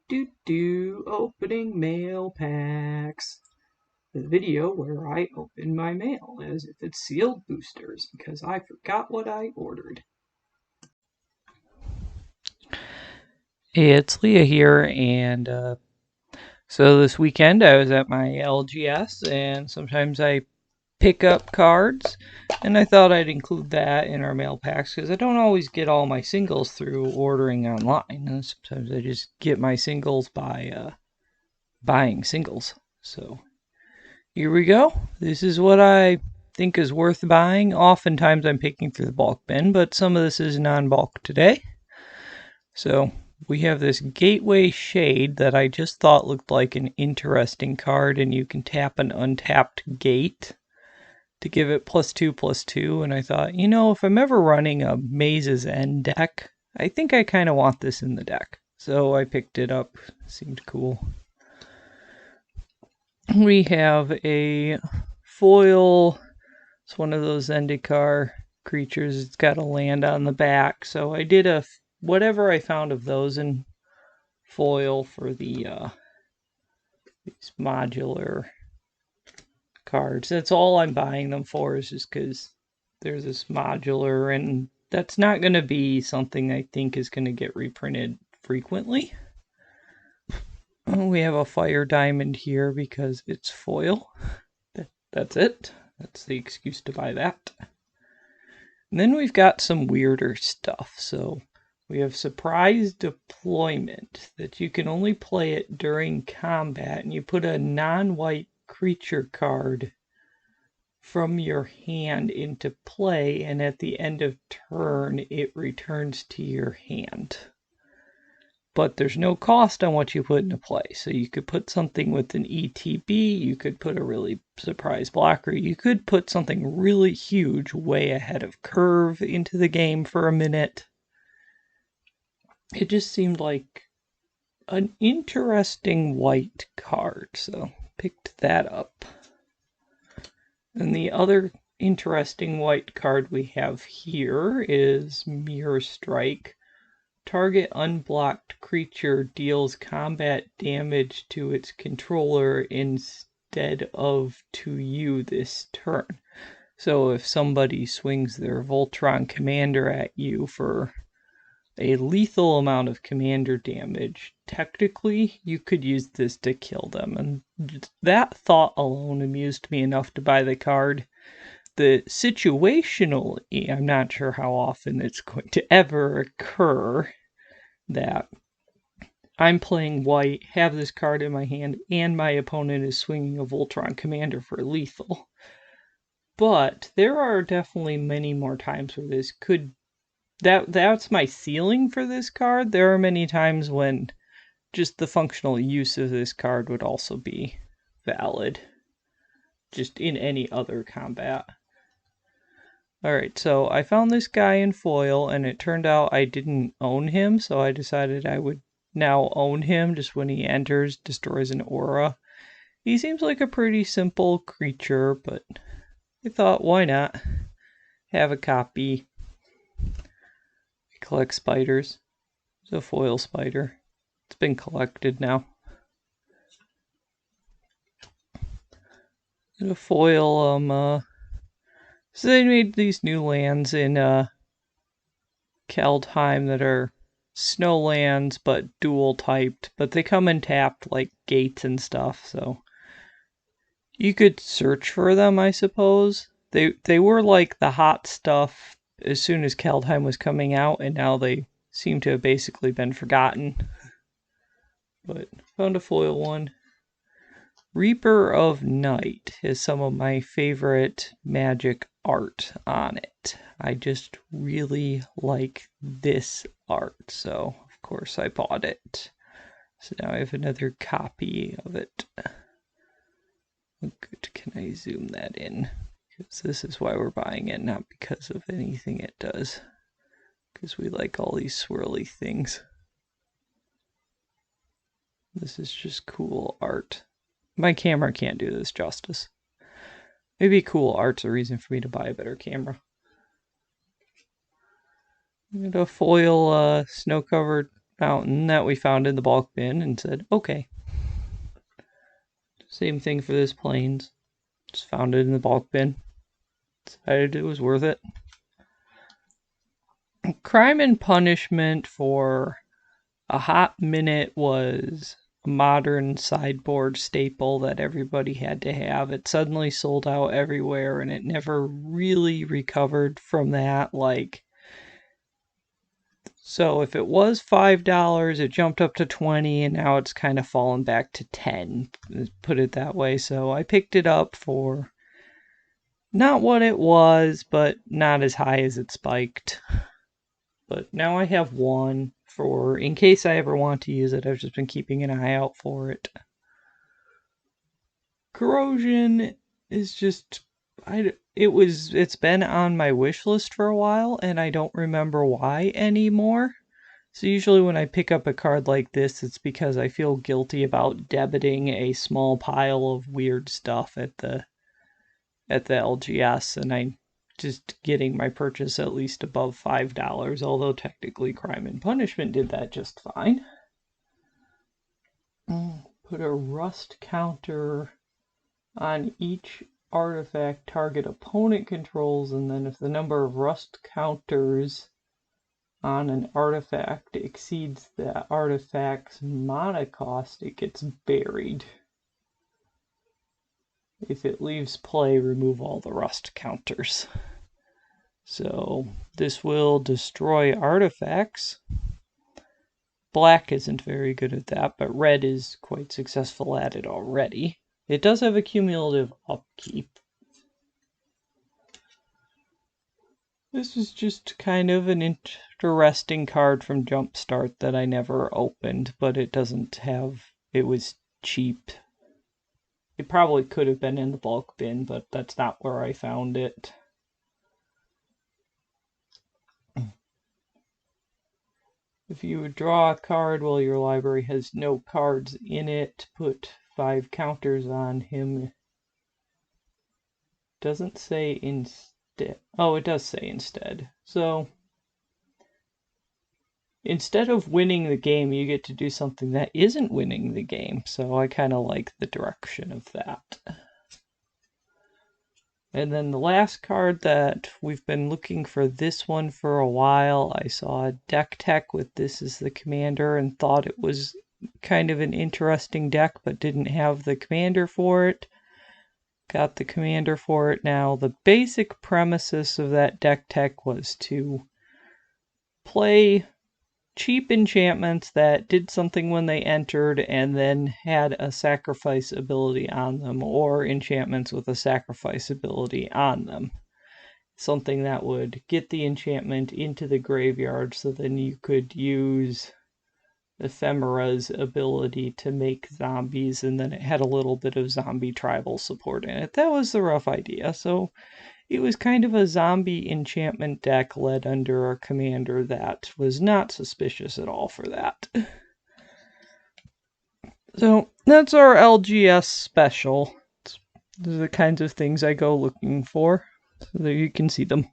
Opening mail packs. The video where I open my mail as if it's sealed boosters because I forgot what I ordered. Hey, it's Leah here, and so this weekend I was at my LGS, and sometimes I pick up cards, and I thought I'd include that in our mail packs because I don't always get all my singles through ordering online, and sometimes I just get my singles by buying singles. So here we go. This is what I think is worth buying. Oftentimes I'm picking through the bulk bin, but some of this is non-bulk today. So we have this Gateway Shade that I just thought looked like an interesting card, and you can tap an untapped gate to give it +2/+2. And I thought, you know, if I'm ever running a Maze's End deck, I think I kind of want this in the deck. So I picked it up. It seemed cool. We have a foil. It's one of those Zendikar creatures. It's got a land on the back. So I did whatever I found of those in foil for the these modular cards. That's all I'm buying them for, is just because there's this modular, and that's not going to be something I think is going to get reprinted frequently. We have a fire diamond here because it's foil. That's it. That's the excuse to buy that. And then we've got some weirder stuff. So we have surprise deployment, that you can only play it during combat, and you put a non-white creature card from your hand into play, and at the end of turn it returns to your hand. But there's no cost on what you put into play. So you could put something with an ETB, you could put a really surprise blocker, you could put something really huge way ahead of curve into the game for a minute. It just seemed like an interesting white card, so picked that up. And the other interesting white card we have here is Mirror Strike. Target unblocked creature deals combat damage to its controller instead of to you this turn. So if somebody swings their Voltron commander at you for a lethal amount of commander damage, technically you could use this to kill them. And that thought alone amused me enough to buy the card. The situationally, I'm not sure how often it's going to ever occur that I'm playing white, have this card in my hand, and my opponent is swinging a Voltron commander for lethal. But there are definitely many more times where this could... That's my ceiling for this card. There are many times when just the functional use of this card would also be valid, just in any other combat. Alright, so I found this guy in foil, and it turned out I didn't own him, so I decided I would now own him. Just when he enters, destroys an aura. He seems like a pretty simple creature, but I thought, why not have a copy? I collect spiders. It's a foil spider. It's been collected now. The foil, so they made these new lands in Kaldheim that are snow lands but dual typed, but they come in tapped like gates and stuff, so you could search for them, I suppose. They were like the hot stuff as soon as Kaldheim was coming out, and now they seem to have basically been forgotten. But found a foil one. Reaper of Night is some of my favorite Magic art on it. I just really like this art, so of course I bought it. So now I have another copy of it. Good, can I zoom that in? Because this is why we're buying it, not because of anything it does. Because we like all these swirly things. This is just cool art. My camera can't do this justice. Maybe cool art's a reason for me to buy a better camera. And a foil snow-covered fountain that we found in the bulk bin and said, okay. Same thing for this plains. Just found it in the bulk bin. Decided it was worth it. Crime and Punishment for a hot minute was a modern sideboard staple that everybody had to have. It suddenly sold out everywhere and it never really recovered from that. So if it was $5, it jumped up to $20 and now it's kind of fallen back to $10, put it that way. So I picked it up for not what it was, but not as high as it spiked. But now I have one for in case I ever want to use it. I've just been keeping an eye out for it. Corrosion is just it's been on my wish list for a while and I don't remember why anymore. So usually when I pick up a card like this, it's because I feel guilty about debiting a small pile of weird stuff at the LGS, and I'm just getting my purchase at least above $5, although technically Crime and Punishment did that just fine. Put a rust counter on each artifact target opponent controls, and then if the number of rust counters on an artifact exceeds the artifact's mana cost, it gets buried. If it leaves play, remove all the rust counters. So this will destroy artifacts. Black isn't very good at that, but red is quite successful at it already. It does have a cumulative upkeep. This is just kind of an interesting card from Jumpstart that I never opened, but it doesn't have... It was cheap. It probably could have been in the bulk bin, but that's not where I found it. If you would draw a card while your library has no cards in it, put 5 counters on him. Doesn't say instead. Oh, it does say instead. So, instead of winning the game, you get to do something that isn't winning the game. So I kind of like the direction of that. And then the last card that we've been looking for this one for a while. I saw a deck tech with this as the commander and thought it was kind of an interesting deck, but didn't have the commander for it. Got the commander for it now. The basic premises of that deck tech was to play cheap enchantments that did something when they entered and then had a sacrifice ability on them, or enchantments with a sacrifice ability on them. Something that would get the enchantment into the graveyard so then you could use Ephemera's ability to make zombies, and then it had a little bit of zombie tribal support in it. That was the rough idea. So it was kind of a zombie enchantment deck led under a commander that was not suspicious at all for that. So that's our LGS special. These are the kinds of things I go looking for. So there you can see them.